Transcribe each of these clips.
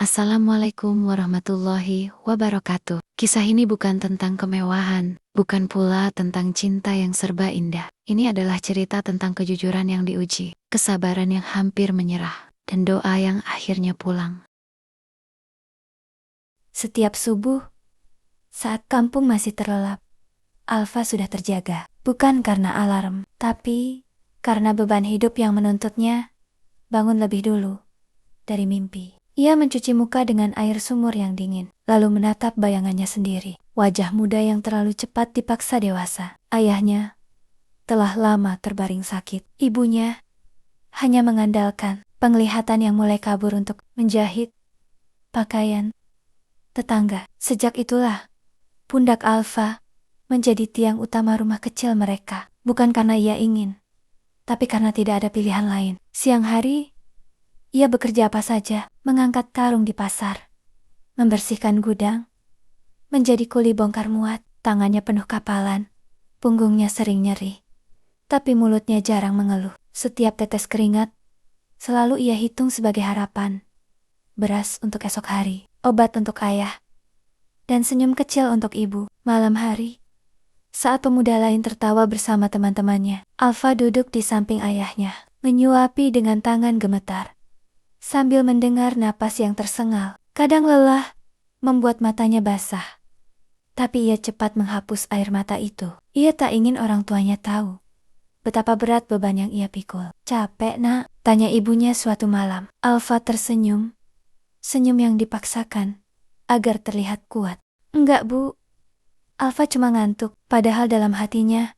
Assalamualaikum warahmatullahi wabarakatuh. Kisah ini bukan tentang kemewahan, bukan pula tentang cinta yang serba indah. Ini adalah cerita tentang kejujuran yang diuji, kesabaran yang hampir menyerah, dan doa yang akhirnya pulang. Setiap subuh, saat kampung masih terlelap, Alfa sudah terjaga. Bukan karena alarm, tapi karena beban hidup yang menuntutnya bangun lebih dulu dari mimpi. Ia mencuci muka dengan air sumur yang dingin, lalu menatap bayangannya sendiri. Wajah muda yang terlalu cepat dipaksa dewasa. Ayahnya telah lama terbaring sakit. Ibunya hanya mengandalkan penglihatan yang mulai kabur untuk menjahit pakaian tetangga. Sejak itulah, pundak Alfa menjadi tiang utama rumah kecil mereka. Bukan karena ia ingin, tapi karena tidak ada pilihan lain. Siang hari, ia bekerja apa saja, mengangkat karung di pasar, membersihkan gudang, menjadi kuli bongkar muat. Tangannya penuh kapalan, punggungnya sering nyeri, tapi mulutnya jarang mengeluh. Setiap tetes keringat selalu ia hitung sebagai harapan. Beras untuk esok hari, obat untuk ayah, dan senyum kecil untuk ibu. Malam hari, saat pemuda lain tertawa bersama teman-temannya, Alfa duduk di samping ayahnya, menyuapi dengan tangan gemetar, sambil mendengar napas yang tersengal. Kadang lelah membuat matanya basah, tapi ia cepat menghapus air mata itu. Ia tak ingin orang tuanya tahu betapa berat beban yang ia pikul. "Capek, Nak?" tanya ibunya suatu malam. Alfa tersenyum, senyum yang dipaksakan agar terlihat kuat. "Enggak, Bu. Alfa cuma ngantuk." Padahal dalam hatinya,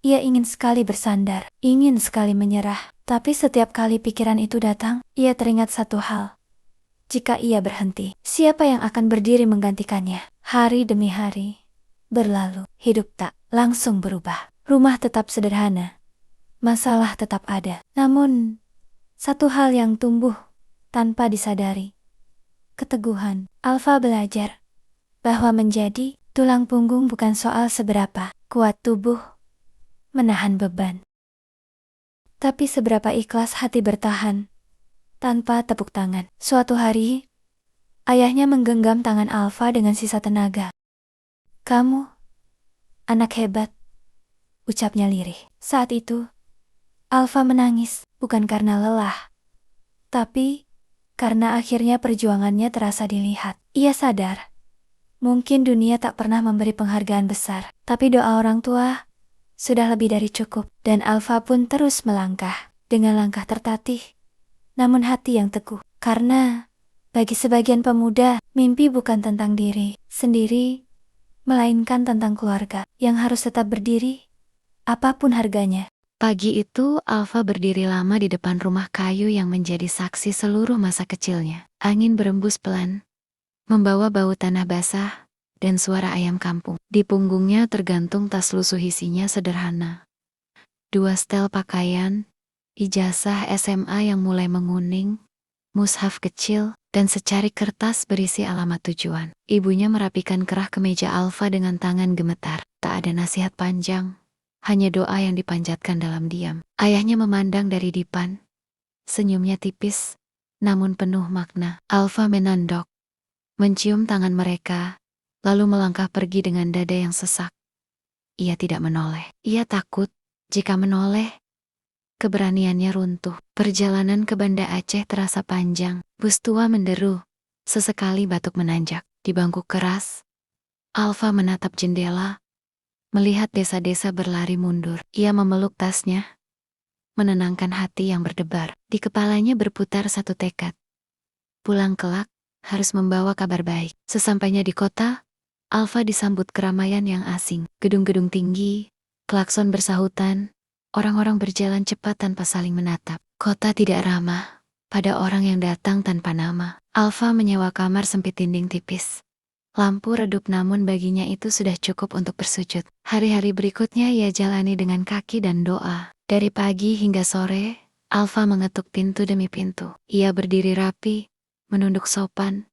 ia ingin sekali bersandar, ingin sekali menyerah. Tapi setiap kali pikiran itu datang, ia teringat satu hal. Jika ia berhenti, siapa yang akan berdiri menggantikannya? Hari demi hari berlalu, hidup tak langsung berubah. Rumah tetap sederhana, masalah tetap ada. Namun, satu hal yang tumbuh tanpa disadari, keteguhan. Alfa belajar bahwa menjadi tulang punggung bukan soal seberapa kuat tubuh menahan beban, tapi seberapa ikhlas hati bertahan tanpa tepuk tangan. Suatu hari, ayahnya menggenggam tangan Alfa dengan sisa tenaga. "Kamu anak hebat," ucapnya lirih. Saat itu, Alfa menangis, bukan karena lelah, tapi karena akhirnya perjuangannya terasa dilihat. Ia sadar, mungkin dunia tak pernah memberi penghargaan besar, tapi doa orang tua sudah lebih dari cukup. Dan Alfa pun terus melangkah, dengan langkah tertatih, namun hati yang teguh. Karena bagi sebagian pemuda, mimpi bukan tentang diri sendiri, melainkan tentang keluarga yang harus tetap berdiri, apapun harganya. Pagi itu, Alfa berdiri lama di depan rumah kayu yang menjadi saksi seluruh masa kecilnya. Angin berembus pelan, membawa bau tanah basah dan suara ayam kampung. Di punggungnya tergantung tas lusuh, isinya sederhana. 2 setel pakaian, ijazah SMA yang mulai menguning, mushaf kecil, dan secari kertas berisi alamat tujuan. Ibunya merapikan kerah kemeja Alfa dengan tangan gemetar. Tak ada nasihat panjang, hanya doa yang dipanjatkan dalam diam. Ayahnya memandang dari dipan, senyumnya tipis, namun penuh makna. Alfa menandok, mencium tangan mereka, lalu melangkah pergi dengan dada yang sesak. Ia tidak menoleh. Ia takut, jika menoleh, keberaniannya runtuh. Perjalanan ke Banda Aceh terasa panjang. Bus tua menderu, sesekali batuk menanjak. Di bangku keras, Alfa menatap jendela, melihat desa-desa berlari mundur. Ia memeluk tasnya, menenangkan hati yang berdebar. Di kepalanya berputar satu tekad. Pulang kelak, harus membawa kabar baik. Sesampainya di kota, Alfa disambut keramaian yang asing. Gedung-gedung tinggi, klakson bersahutan, orang-orang berjalan cepat tanpa saling menatap. Kota tidak ramah pada orang yang datang tanpa nama. Alfa menyewa kamar sempit dinding tipis. Lampu redup, namun baginya itu sudah cukup untuk bersujud. Hari-hari berikutnya ia jalani dengan kaki dan doa. Dari pagi hingga sore, Alfa mengetuk pintu demi pintu. Ia berdiri rapi, menunduk sopan,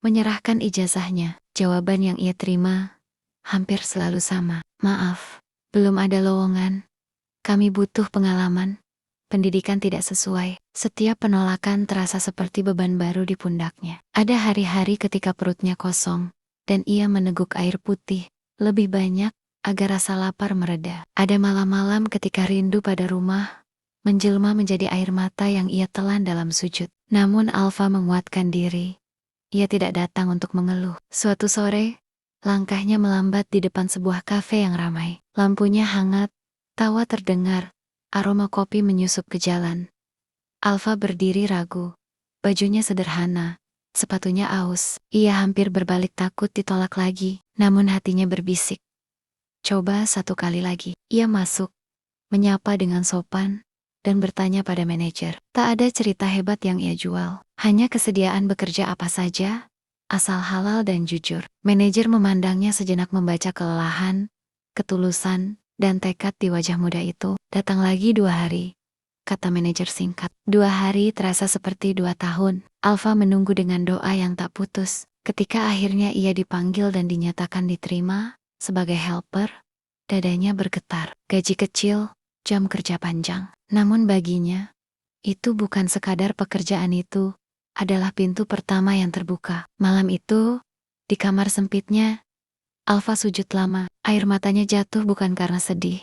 menyerahkan ijazahnya. Jawaban yang ia terima hampir selalu sama. "Maaf, belum ada lowongan. Kami butuh pengalaman." pendidikan tidak sesuai. Setiap penolakan terasa seperti beban baru di pundaknya. Ada hari-hari ketika perutnya kosong, dan ia meneguk air putih lebih banyak agar rasa lapar mereda. Ada malam-malam ketika rindu pada rumah menjelma menjadi air mata yang ia telan dalam sujud. Namun Alfa menguatkan diri. Ia tidak datang untuk mengeluh. Suatu sore, langkahnya melambat di depan sebuah kafe yang ramai. Lampunya hangat, tawa terdengar, aroma kopi menyusup ke jalan. Alfa berdiri ragu. Bajunya sederhana, sepatunya aus. Ia hampir berbalik takut ditolak lagi, namun hatinya berbisik. Coba satu kali lagi. Ia masuk, menyapa dengan sopan, dan bertanya pada manajer. Tak ada cerita hebat yang ia jual, hanya kesediaan bekerja apa saja, asal halal dan jujur. Manajer memandangnya sejenak, membaca kelelahan, ketulusan, dan tekad di wajah muda itu. Datang lagi 2 hari, kata manajer singkat. 2 hari terasa seperti 2 tahun. Alfa menunggu dengan doa yang tak putus. Ketika akhirnya ia dipanggil dan dinyatakan diterima sebagai helper, dadanya bergetar. Gaji kecil, jam kerja panjang. Namun baginya, itu bukan sekadar pekerjaan, itu adalah pintu pertama yang terbuka. Malam itu, di kamar sempitnya, Alfa sujud lama. Air matanya jatuh bukan karena sedih,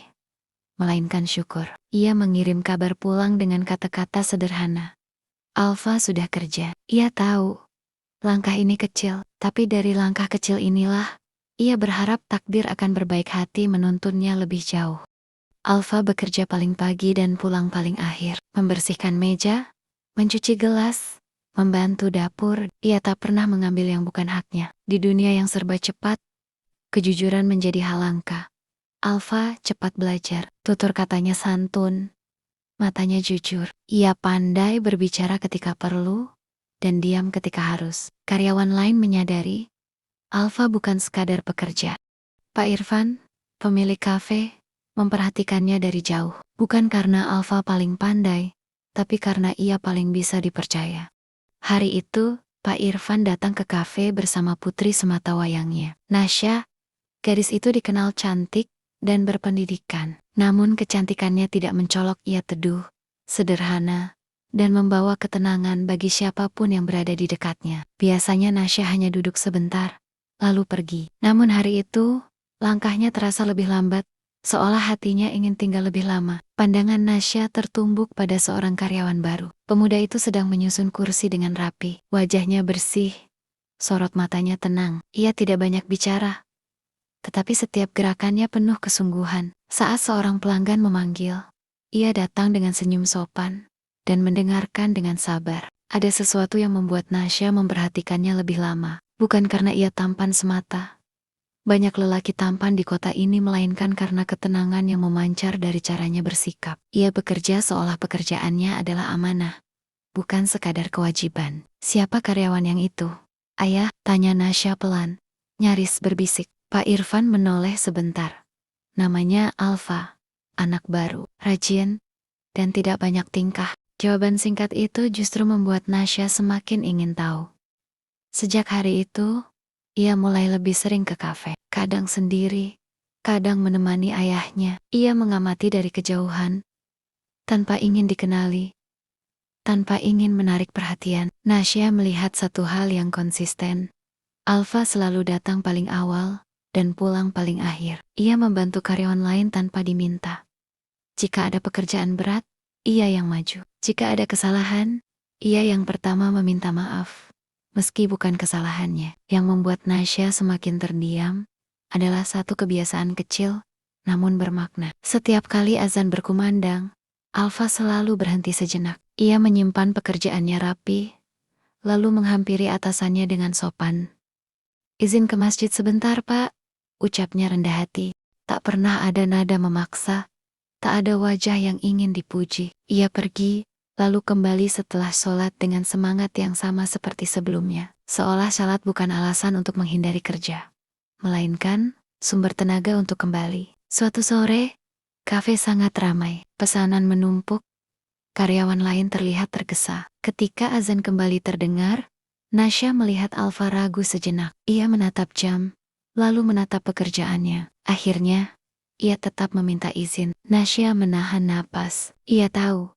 melainkan syukur. Ia mengirim kabar pulang dengan kata-kata sederhana. Alfa sudah kerja. Ia tahu, langkah ini kecil, tapi dari langkah kecil inilah, ia berharap takdir akan berbaik hati menuntunnya lebih jauh. Alfa bekerja paling pagi dan pulang paling akhir. Membersihkan meja, mencuci gelas, membantu dapur. Ia tak pernah mengambil yang bukan haknya. Di dunia yang serba cepat, kejujuran menjadi hal langka. Alfa cepat belajar. Tutur katanya santun, matanya jujur. Ia pandai berbicara ketika perlu, dan diam ketika harus. Karyawan lain menyadari, Alfa bukan sekadar pekerja. Pak Irfan, pemilik kafe, memperhatikannya dari jauh. Bukan karena Alfa paling pandai, tapi karena ia paling bisa dipercaya. Hari itu, Pak Irfan datang ke kafe bersama putri sematawayangnya, Nasya. Gadis itu dikenal cantik dan berpendidikan. Namun kecantikannya tidak mencolok. Ia teduh, sederhana, dan membawa ketenangan bagi siapapun yang berada di dekatnya. Biasanya Nasya hanya duduk sebentar, lalu pergi. Namun hari itu, langkahnya terasa lebih lambat, seolah hatinya ingin tinggal lebih lama. Pandangan Nasya tertumbuk pada seorang karyawan baru. Pemuda itu sedang menyusun kursi dengan rapi. Wajahnya bersih, sorot matanya tenang. Ia tidak banyak bicara, tetapi setiap gerakannya penuh kesungguhan. Saat seorang pelanggan memanggil, ia datang dengan senyum sopan dan mendengarkan dengan sabar. Ada sesuatu yang membuat Nasya memperhatikannya lebih lama. Bukan karena ia tampan semata. Banyak lelaki tampan di kota ini, melainkan karena ketenangan yang memancar dari caranya bersikap. Ia bekerja seolah pekerjaannya adalah amanah, bukan sekadar kewajiban. Siapa karyawan yang itu? Ayah, tanya Nasya pelan, nyaris berbisik. Pak Irfan menoleh sebentar. Namanya Alfa, anak baru, rajin, dan tidak banyak tingkah. Jawaban singkat itu justru membuat Nasya semakin ingin tahu. Sejak hari itu, ia mulai lebih sering ke kafe, kadang sendiri, kadang menemani ayahnya. Ia mengamati dari kejauhan, tanpa ingin dikenali, tanpa ingin menarik perhatian. Nasya melihat satu hal yang konsisten. Alfa selalu datang paling awal, dan pulang paling akhir. Ia membantu karyawan lain tanpa diminta. Jika ada pekerjaan berat, ia yang maju. Jika ada kesalahan, ia yang pertama meminta maaf. Meski bukan kesalahannya. Yang membuat Nasya semakin terdiam adalah satu kebiasaan kecil, namun bermakna. Setiap kali azan berkumandang, Alfa selalu berhenti sejenak. Ia menyimpan pekerjaannya rapi, lalu menghampiri atasannya dengan sopan. Izin ke masjid sebentar, Pak, ucapnya rendah hati. Tak pernah ada nada memaksa, tak ada wajah yang ingin dipuji. Ia pergi, lalu kembali setelah sholat dengan semangat yang sama seperti sebelumnya. Seolah sholat bukan alasan untuk menghindari kerja, melainkan sumber tenaga untuk kembali. Suatu sore, kafe sangat ramai. Pesanan menumpuk, karyawan lain terlihat tergesa. Ketika azan kembali terdengar, Nasya melihat Alfa ragu sejenak. Ia menatap jam, lalu menatap pekerjaannya. Akhirnya, ia tetap meminta izin. Nasya menahan napas. Ia tahu,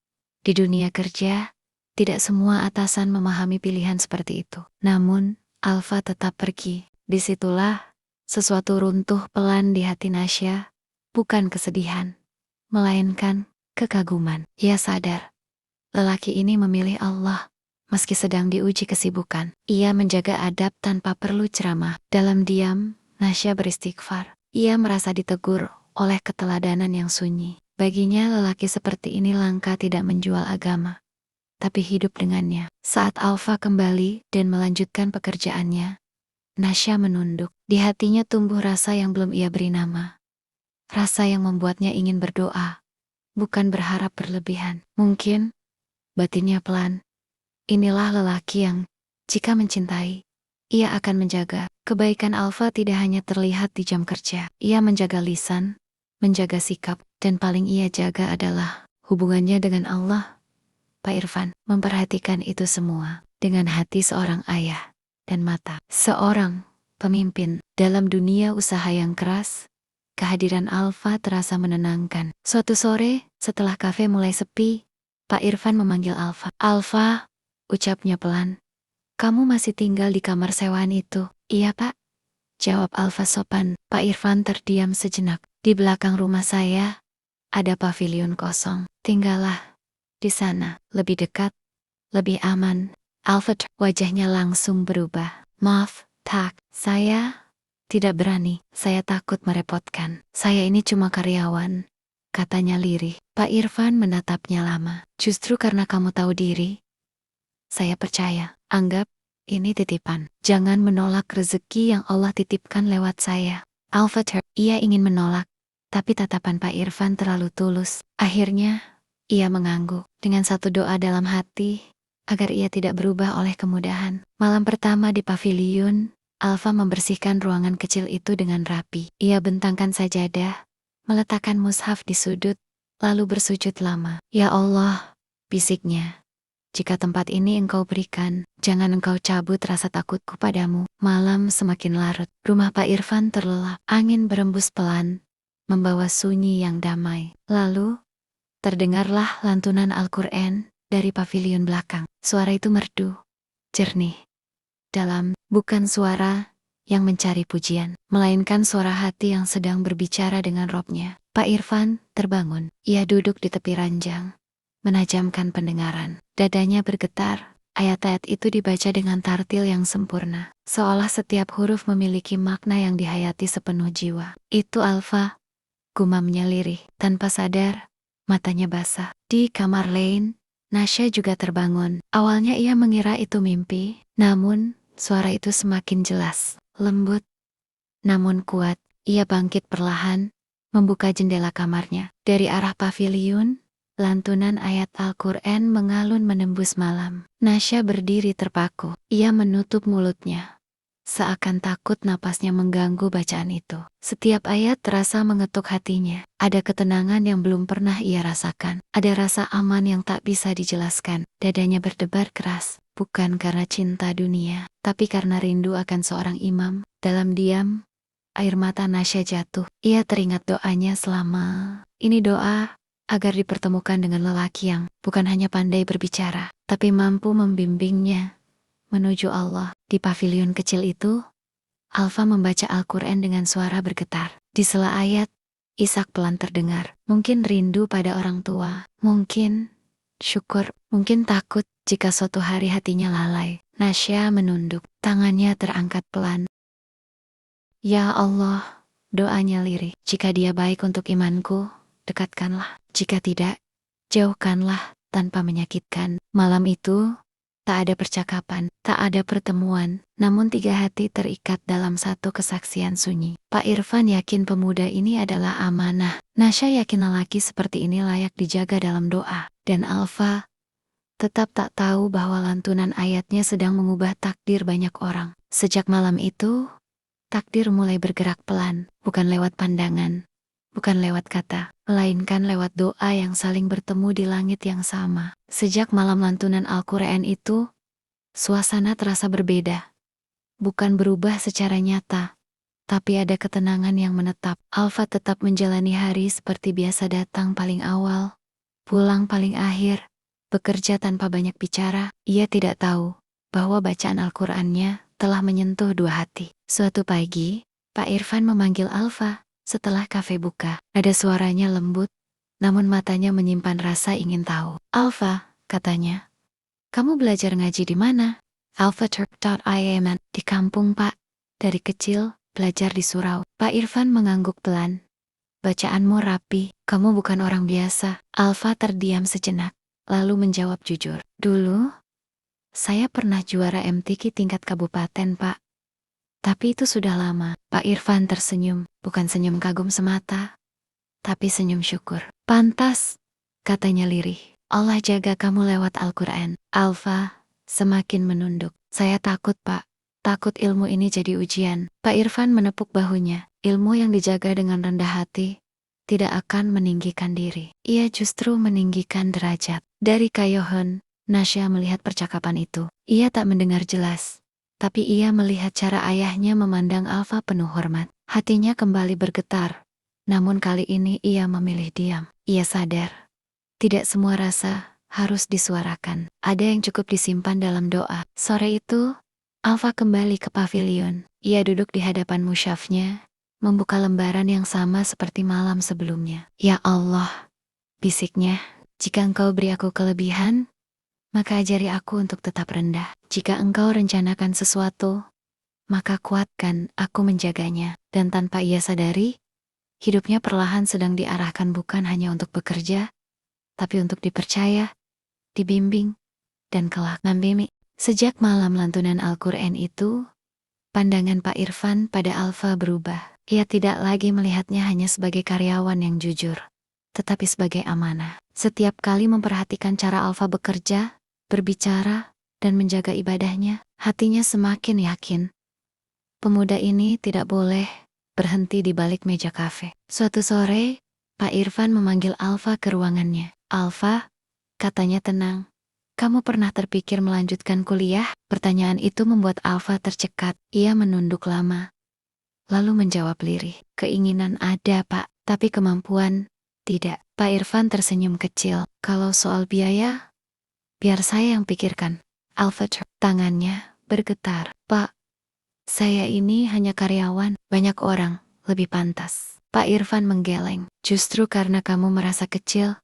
Di dunia kerja, tidak semua atasan memahami pilihan seperti itu. Namun, Alfa tetap pergi. Disitulah sesuatu runtuh pelan di hati Nasya, bukan kesedihan, melainkan kekaguman. Ia sadar, lelaki ini memilih Allah. Meski sedang diuji kesibukan, ia menjaga adab tanpa perlu ceramah. Dalam diam, Nasya beristighfar. Ia merasa ditegur oleh keteladanan yang sunyi. Baginya lelaki seperti ini langka tidak menjual agama, tapi hidup dengannya. Saat Alfa kembali dan melanjutkan pekerjaannya, Nasya menunduk. Di hatinya tumbuh rasa yang belum ia beri nama. Rasa yang membuatnya ingin berdoa, bukan berharap berlebihan. Mungkin, batinnya pelan. Inilah lelaki yang, jika mencintai, ia akan menjaga. Kebaikan Alfa tidak hanya terlihat di jam kerja. Ia menjaga lisan, menjaga sikap, dan paling ia jaga adalah hubungannya dengan Allah. Pak Irfan memperhatikan itu semua dengan hati seorang ayah dan mata seorang pemimpin. Dalam dunia usaha yang keras, kehadiran Alfa terasa menenangkan. Suatu sore, setelah kafe mulai sepi, Pak Irfan memanggil Alfa. "Alfa," ucapnya pelan. "Kamu masih tinggal di kamar sewaan itu?" "Iya, Pak," jawab Alfa sopan. Pak Irfan terdiam sejenak. "Di belakang rumah saya ada pavilion kosong. Tinggallah di sana, lebih dekat, lebih aman." Alfa wajahnya langsung berubah. "Maaf, Tak, saya tidak berani. Saya takut merepotkan. Saya ini cuma karyawan," katanya lirih. Pak Irfan menatapnya lama. "Justru karena kamu tahu diri, saya percaya. Anggap ini titipan. Jangan menolak rezeki yang Allah titipkan lewat saya." Alfa ia ingin menolak, tapi tatapan Pak Irfan terlalu tulus. Akhirnya, ia mengangguk dengan satu doa dalam hati, agar ia tidak berubah oleh kemudahan. Malam pertama di pavilion, Alfa membersihkan ruangan kecil itu dengan rapi. Ia bentangkan sajadah, meletakkan mushaf di sudut, lalu bersujud lama. "Ya Allah," bisiknya, "jika tempat ini Engkau berikan, jangan Engkau cabut rasa takutku padamu." Malam semakin larut. Rumah Pak Irfan terlelap. Angin berembus pelan, membawa sunyi yang damai. Lalu, terdengarlah lantunan Al-Quran dari pavilion belakang. Suara itu merdu, jernih, dalam, bukan suara yang mencari pujian, melainkan suara hati yang sedang berbicara dengan Robnya. Pak Irfan terbangun. Ia duduk di tepi ranjang, menajamkan pendengaran. Dadanya bergetar. Ayat-ayat itu dibaca dengan tartil yang sempurna, seolah setiap huruf memiliki makna yang dihayati sepenuh jiwa. "Itu Alfa," gumamnya lirih. Tanpa sadar, matanya basah. Di kamar lain, Nasya juga terbangun. Awalnya ia mengira itu mimpi, namun suara itu semakin jelas, lembut, namun kuat. Ia bangkit perlahan, membuka jendela kamarnya. Dari arah pavilion, lantunan ayat Al-Quran mengalun menembus malam. Nasya berdiri terpaku. Ia menutup mulutnya, seakan takut napasnya mengganggu bacaan itu. Setiap ayat terasa mengetuk hatinya. Ada ketenangan yang belum pernah ia rasakan. Ada rasa aman yang tak bisa dijelaskan. Dadanya berdebar keras, bukan karena cinta dunia, tapi karena rindu akan seorang imam. Dalam diam, air mata Nasya jatuh. Ia teringat doanya selama ini, doa agar dipertemukan dengan lelaki yang bukan hanya pandai berbicara, tapi mampu membimbingnya menuju Allah. Di pavilion kecil itu, Alfa membaca Al-Quran dengan suara bergetar. Di sela ayat, isak pelan terdengar. Mungkin rindu pada orang tua, mungkin syukur, mungkin takut jika suatu hari hatinya lalai. Nasya menunduk, tangannya terangkat pelan. "Ya Allah," doanya lirih. "Jika dia baik untuk imanku, dekatkanlah. Jika tidak, jauhkanlah tanpa menyakitkan." Malam itu, tak ada percakapan, tak ada pertemuan, namun tiga hati terikat dalam satu kesaksian sunyi. Pak Irfan yakin pemuda ini adalah amanah. Nasya yakin lelaki seperti ini layak dijaga dalam doa. Dan Alfa tetap tak tahu bahwa lantunan ayatnya sedang mengubah takdir banyak orang. Sejak malam itu, takdir mulai bergerak pelan, bukan lewat pandangan, bukan lewat kata, melainkan lewat doa yang saling bertemu di langit yang sama. Sejak malam lantunan Al-Quran itu, suasana terasa berbeda. Bukan berubah secara nyata, tapi ada ketenangan yang menetap. Alfa tetap menjalani hari seperti biasa, datang paling awal, pulang paling akhir, bekerja tanpa banyak bicara. Ia tidak tahu bahwa bacaan Al-Qur'annya telah menyentuh dua hati. Suatu pagi, Pak Irfan memanggil Alfa setelah kafe buka. Ada suaranya lembut, namun matanya menyimpan rasa ingin tahu. "Alfa," katanya, "kamu belajar ngaji di mana?" "alfaturk.im di kampung, Pak. Dari kecil, belajar di surau." Pak Irfan mengangguk pelan. "Bacaanmu rapi, kamu bukan orang biasa." Alfa terdiam sejenak, lalu menjawab jujur. "Dulu, saya pernah juara MTQ tingkat kabupaten, Pak. Tapi itu sudah lama." Pak Irfan tersenyum, bukan senyum kagum semata, tapi senyum syukur. "Pantas," katanya lirih. "Allah jaga kamu lewat Al-Quran." Alfa semakin menunduk. "Saya takut, Pak. Takut ilmu ini jadi ujian." Pak Irfan menepuk bahunya. Ilmu yang dijaga dengan rendah hati tidak akan meninggikan diri. Ia justru meninggikan derajat. Dari Kayohon, Nasya melihat percakapan itu. Ia tak mendengar jelas, tapi ia melihat cara ayahnya memandang Alfa penuh hormat. Hatinya kembali bergetar. Namun kali ini ia memilih diam. Ia sadar, tidak semua rasa harus disuarakan. Ada yang cukup disimpan dalam doa. Sore itu, Alfa kembali ke pavilion. Ia duduk di hadapan musyafnya, membuka lembaran yang sama seperti malam sebelumnya. "Ya Allah," bisiknya, "jika Engkau beri aku kelebihan, maka ajari aku untuk tetap rendah. Jika Engkau rencanakan sesuatu, maka kuatkan aku menjaganya." Dan tanpa ia sadari, hidupnya perlahan sedang diarahkan bukan hanya untuk bekerja, tapi untuk dipercaya, dibimbing, dan kelak membimi. Sejak malam lantunan Al-Quran itu, pandangan Pak Irfan pada Alfa berubah. Ia tidak lagi melihatnya hanya sebagai karyawan yang jujur, tetapi sebagai amanah. Setiap kali memperhatikan cara Alfa bekerja, berbicara, dan menjaga ibadahnya, hatinya semakin yakin. Pemuda ini tidak boleh berhenti di balik meja kafe. Suatu sore, Pak Irfan memanggil Alfa ke ruangannya. "Alfa," katanya tenang, "kamu pernah terpikir melanjutkan kuliah?" Pertanyaan itu membuat Alfa tercekat. Ia menunduk lama, lalu menjawab lirih, "Keinginan ada, Pak, tapi kemampuan tidak." Pak Irfan tersenyum kecil. "Kalau soal biaya, biar saya yang pikirkan." Alfa tangannya bergetar. "Pak, saya ini hanya karyawan, banyak orang lebih pantas." Pak Irfan menggeleng. "Justru karena kamu merasa kecil,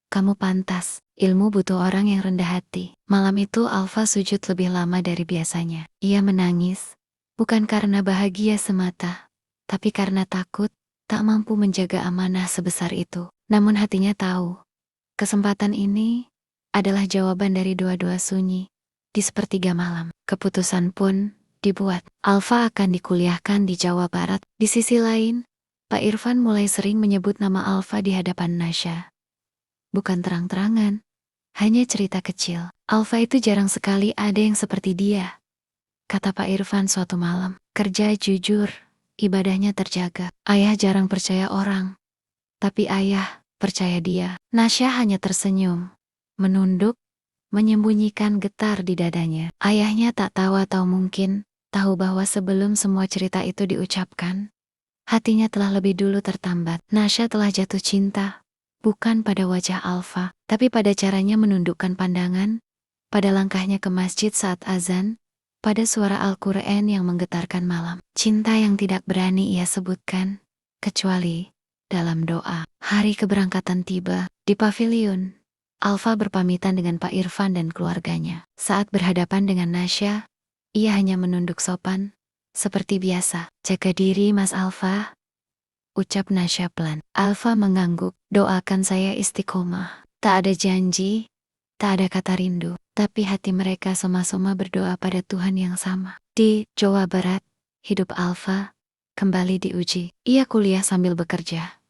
kamu pantas. Ilmu butuh orang yang rendah hati." Malam itu Alfa sujud lebih lama dari biasanya. Ia menangis, bukan karena bahagia semata, tapi karena takut tak mampu menjaga amanah sebesar itu. Namun hatinya tahu, kesempatan ini adalah jawaban dari doa-doa sunyi di sepertiga malam. Keputusan pun dibuat. Alfa akan dikuliahkan di Jawa Barat. Di sisi lain, Pak Irfan mulai sering menyebut nama Alfa di hadapan Nasya. Bukan terang-terangan, hanya cerita kecil. "Alfa itu jarang sekali ada yang seperti dia," kata Pak Irfan suatu malam. "Kerja jujur, ibadahnya terjaga. Ayah jarang percaya orang, tapi ayah percaya dia." Nasya hanya tersenyum, menunduk, menyembunyikan getar di dadanya. Ayahnya tak tahu atau mungkin tahu bahwa sebelum semua cerita itu diucapkan, hatinya telah lebih dulu tertambat. Nasya telah jatuh cinta, bukan pada wajah Alfa, tapi pada caranya menundukkan pandangan, pada langkahnya ke masjid saat azan, pada suara Al-Quran yang menggetarkan malam. Cinta yang tidak berani ia sebutkan, kecuali dalam doa. Hari keberangkatan tiba. Di pavilion, Alfa berpamitan dengan Pak Irfan dan keluarganya. Saat berhadapan dengan Nasya, ia hanya menunduk sopan, seperti biasa. "Jaga diri, Mas Alfa," ucap Nasya pelan. Alfa mengangguk. "Doakan saya istiqomah." Tak ada janji, tak ada kata rindu, tapi hati mereka sama-sama berdoa pada Tuhan yang sama. Di Jawa Barat, hidup Alfa kembali diuji. Ia kuliah sambil bekerja.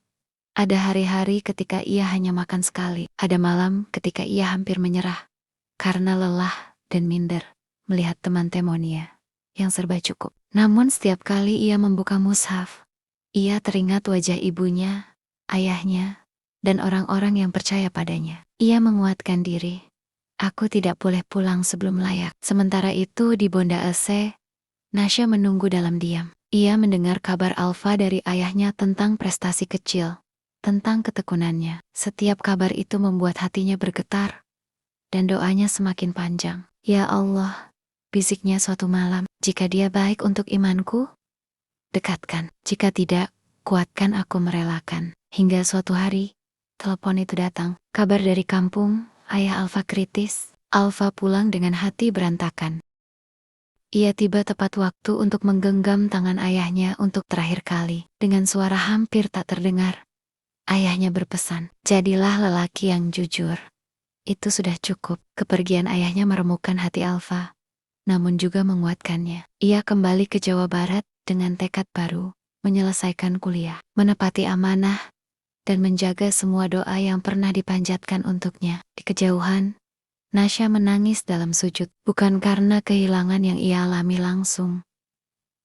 Ada hari-hari ketika ia hanya makan sekali. Ada malam ketika ia hampir menyerah karena lelah dan minder melihat teman temonia yang serba cukup. Namun setiap kali ia membuka mushaf, ia teringat wajah ibunya, ayahnya, dan orang-orang yang percaya padanya. Ia menguatkan diri. "Aku tidak boleh pulang sebelum layak." Sementara itu di Banda Aceh, Nasya menunggu dalam diam. Ia mendengar kabar Alfa dari ayahnya tentang prestasi kecil, tentang ketekunannya. Setiap kabar itu membuat hatinya bergetar, dan doanya semakin panjang. Ya Allah, bisiknya suatu malam, jika dia baik untuk imanku, dekatkan. Jika tidak, kuatkan aku merelakan. Hingga suatu hari, telepon itu datang. Kabar dari kampung, ayah Alfa kritis. Alfa pulang dengan hati berantakan. Ia tiba tepat waktu untuk menggenggam tangan ayahnya untuk terakhir kali. Dengan suara hampir tak terdengar, ayahnya berpesan, jadilah lelaki yang jujur. Itu sudah cukup. Kepergian ayahnya meremukkan hati Alfa, namun juga menguatkannya. Ia kembali ke Jawa Barat dengan tekad baru, menyelesaikan kuliah, menepati amanah, dan menjaga semua doa yang pernah dipanjatkan untuknya. Di kejauhan, Nasya menangis dalam sujud, bukan karena kehilangan yang ia alami langsung,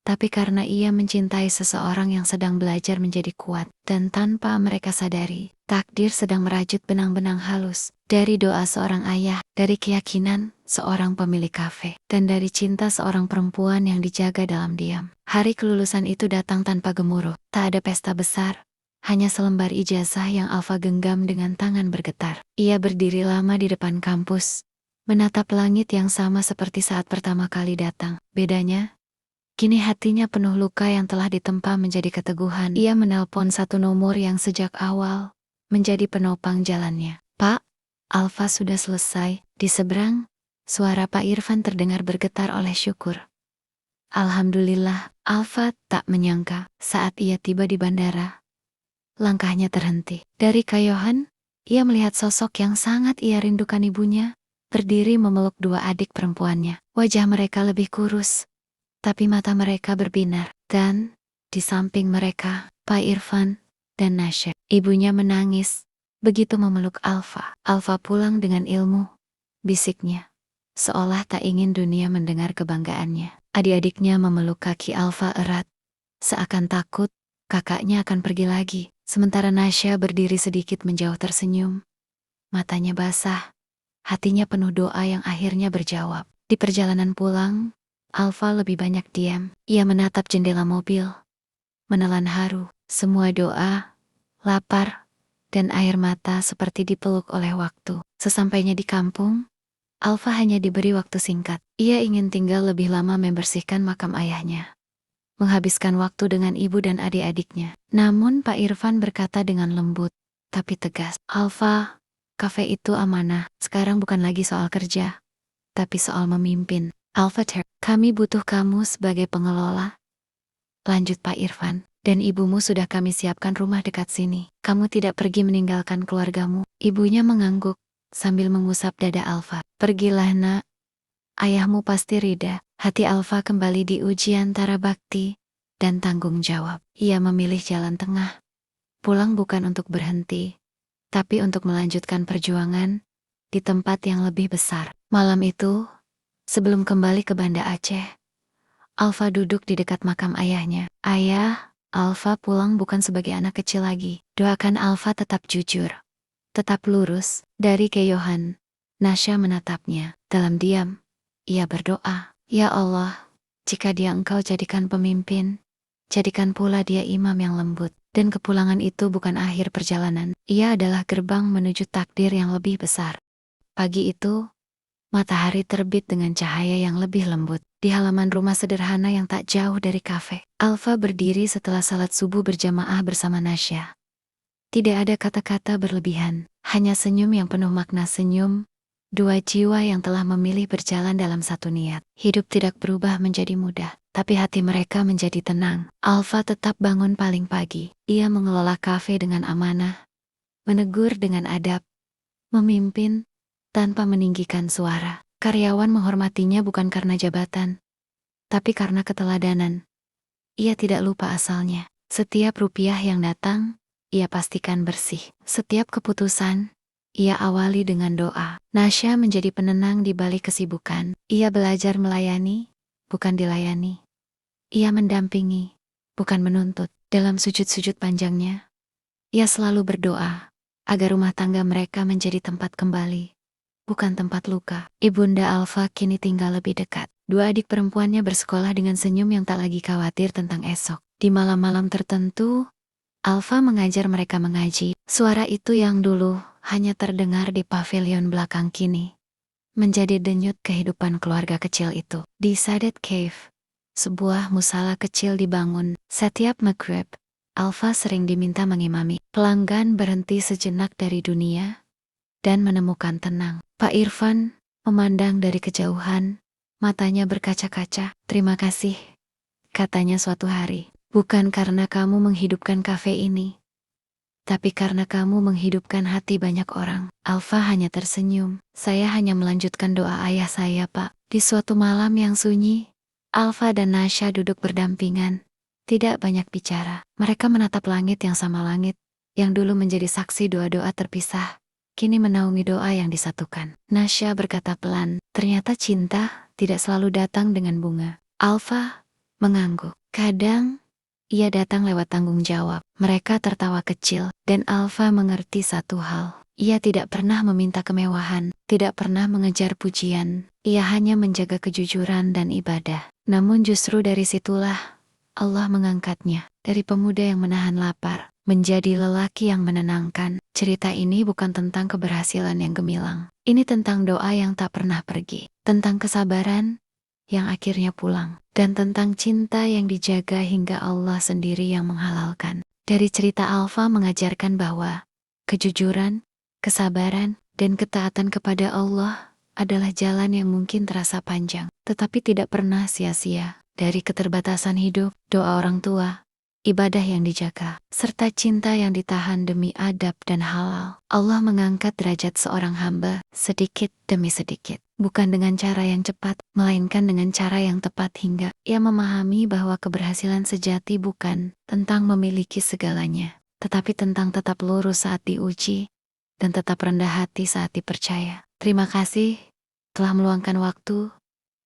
tapi karena ia mencintai seseorang yang sedang belajar menjadi kuat. Dan tanpa mereka sadari, takdir sedang merajut benang-benang halus. Dari doa seorang ayah, dari keyakinan seorang pemilik kafe, dan dari cinta seorang perempuan yang dijaga dalam diam. Hari kelulusan itu datang tanpa gemuruh. Tak ada pesta besar, hanya selembar ijazah yang Alfa genggam dengan tangan bergetar. Ia berdiri lama di depan kampus, menatap langit yang sama seperti saat pertama kali datang. Bedanya, kini hatinya penuh luka yang telah ditempa menjadi keteguhan. Ia menelpon satu nomor yang sejak awal menjadi penopang jalannya. Pak, Alfa sudah selesai. Di seberang, suara Pak Irfan terdengar bergetar oleh syukur. Alhamdulillah, Alfa tak menyangka saat ia tiba di bandara, langkahnya terhenti. Dari kayohan, ia melihat sosok yang sangat ia rindukan, ibunya, berdiri memeluk dua adik perempuannya. Wajah mereka lebih kurus, tapi mata mereka berbinar. Dan di samping mereka, Pak Irfan dan Nasya. Ibunya menangis begitu memeluk Alfa. Alfa pulang dengan ilmu, bisiknya, seolah tak ingin dunia mendengar kebanggaannya. Adik-adiknya memeluk kaki Alfa erat, seakan takut kakaknya akan pergi lagi. Sementara Nasya berdiri sedikit menjauh tersenyum. Matanya basah, hatinya penuh doa yang akhirnya berjawab. Di perjalanan pulang, Alfa lebih banyak diam. Ia menatap jendela mobil, menelan haru. Semua doa, lapar, dan air mata seperti dipeluk oleh waktu. Sesampainya di kampung, Alfa hanya diberi waktu singkat. Ia ingin tinggal lebih lama membersihkan makam ayahnya, menghabiskan waktu dengan ibu dan adik-adiknya. Namun Pak Irfan berkata dengan lembut, tapi tegas, Alfa, kafe itu amanah. Sekarang bukan lagi soal kerja, tapi soal memimpin. Alfa, kami butuh kamu sebagai pengelola, lanjut Pak Irfan. Dan ibumu sudah kami siapkan rumah dekat sini. Kamu tidak pergi meninggalkan keluargamu. Ibunya mengangguk sambil mengusap dada Alfa. Pergilah nak, ayahmu pasti ridha. Hati Alfa kembali diuji antara bakti dan tanggung jawab. Ia memilih jalan tengah, pulang bukan untuk berhenti, tapi untuk melanjutkan perjuangan di tempat yang lebih besar. Malam itu, sebelum kembali ke Banda Aceh, Alfa duduk di dekat makam ayahnya. Ayah, Alfa pulang bukan sebagai anak kecil lagi. Doakan Alfa tetap jujur, tetap lurus. Dari keyohan, Nasya menatapnya. Dalam diam, ia berdoa, Ya Allah, jika dia Engkau jadikan pemimpin, jadikan pula dia imam yang lembut. Dan kepulangan itu bukan akhir perjalanan. Ia adalah gerbang menuju takdir yang lebih besar. Pagi itu, matahari terbit dengan cahaya yang lebih lembut. Di halaman rumah sederhana yang tak jauh dari kafe, Alfa berdiri setelah salat subuh berjamaah bersama Nasya. Tidak ada kata-kata berlebihan, hanya senyum yang penuh makna. Senyum dua jiwa yang telah memilih berjalan dalam satu niat. Hidup tidak berubah menjadi mudah, tapi hati mereka menjadi tenang. Alfa tetap bangun paling pagi. Ia mengelola kafe dengan amanah, menegur dengan adab, memimpin tanpa meninggikan suara. Karyawan menghormatinya bukan karena jabatan, tapi karena keteladanan. Ia tidak lupa asalnya. Setiap rupiah yang datang, ia pastikan bersih. Setiap keputusan, ia awali dengan doa. Nasya menjadi penenang di balik kesibukan. Ia belajar melayani, bukan dilayani. Ia mendampingi, bukan menuntut. Dalam sujud-sujud panjangnya, ia selalu berdoa agar rumah tangga mereka menjadi tempat kembali, bukan tempat luka. Ibunda Alfa kini tinggal lebih dekat. Dua adik perempuannya bersekolah dengan senyum yang tak lagi khawatir tentang esok. Di malam-malam tertentu, Alfa mengajar mereka mengaji. Suara itu yang dulu hanya terdengar di pavilion belakang kini menjadi denyut kehidupan keluarga kecil itu. Di Sadet Cave, sebuah musala kecil dibangun. Setiap maghrib, Alfa sering diminta mengimami. Pelanggan berhenti sejenak dari dunia dan menemukan tenang. Pak Irfan memandang dari kejauhan, matanya berkaca-kaca. "Terima kasih," katanya suatu hari. "Bukan karena kamu menghidupkan kafe ini, tapi karena kamu menghidupkan hati banyak orang." Alfa hanya tersenyum. "Saya hanya melanjutkan doa ayah saya, Pak." Di suatu malam yang sunyi, Alfa dan Nasya duduk berdampingan. Tidak banyak bicara. Mereka menatap langit yang sama langit, yang dulu menjadi saksi doa-doa terpisah, kini menaungi doa yang disatukan. Nasya berkata pelan, "Ternyata cinta tidak selalu datang dengan bunga." Alfa mengangguk. Kadang ia datang lewat tanggung jawab. Mereka tertawa kecil, dan Alfa mengerti satu hal. Ia tidak pernah meminta kemewahan, tidak pernah mengejar pujian. Ia hanya menjaga kejujuran dan ibadah. Namun justru dari situlah Allah mengangkatnya. Dari pemuda yang menahan lapar, menjadi lelaki yang menenangkan. Cerita ini bukan tentang keberhasilan yang gemilang. Ini tentang doa yang tak pernah pergi. Tentang kesabaran yang akhirnya pulang, dan tentang cinta yang dijaga hingga Allah sendiri yang menghalalkan. Dari cerita Alfa mengajarkan bahwa kejujuran, kesabaran, dan ketaatan kepada Allah adalah jalan yang mungkin terasa panjang, tetapi tidak pernah sia-sia. Dari keterbatasan hidup, doa orang tua, ibadah yang dijaga, serta cinta yang ditahan demi adab dan halal, Allah mengangkat derajat seorang hamba sedikit demi sedikit. Bukan dengan cara yang cepat, melainkan dengan cara yang tepat hingga ia memahami bahwa keberhasilan sejati bukan tentang memiliki segalanya, tetapi tentang tetap lurus saat diuji dan tetap rendah hati saat dipercaya. Terima kasih telah meluangkan waktu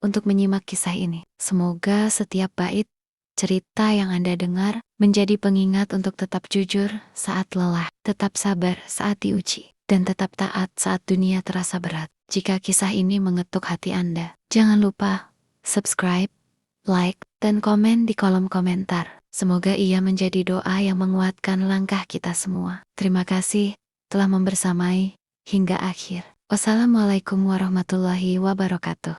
untuk menyimak kisah ini. Semoga setiap bait cerita yang Anda dengar menjadi pengingat untuk tetap jujur saat lelah, tetap sabar saat diuji, dan tetap taat saat dunia terasa berat. Jika kisah ini mengetuk hati Anda, jangan lupa subscribe, like, dan komen di kolom komentar. Semoga ia menjadi doa yang menguatkan langkah kita semua. Terima kasih telah membersamai hingga akhir. Wassalamualaikum warahmatullahi wabarakatuh.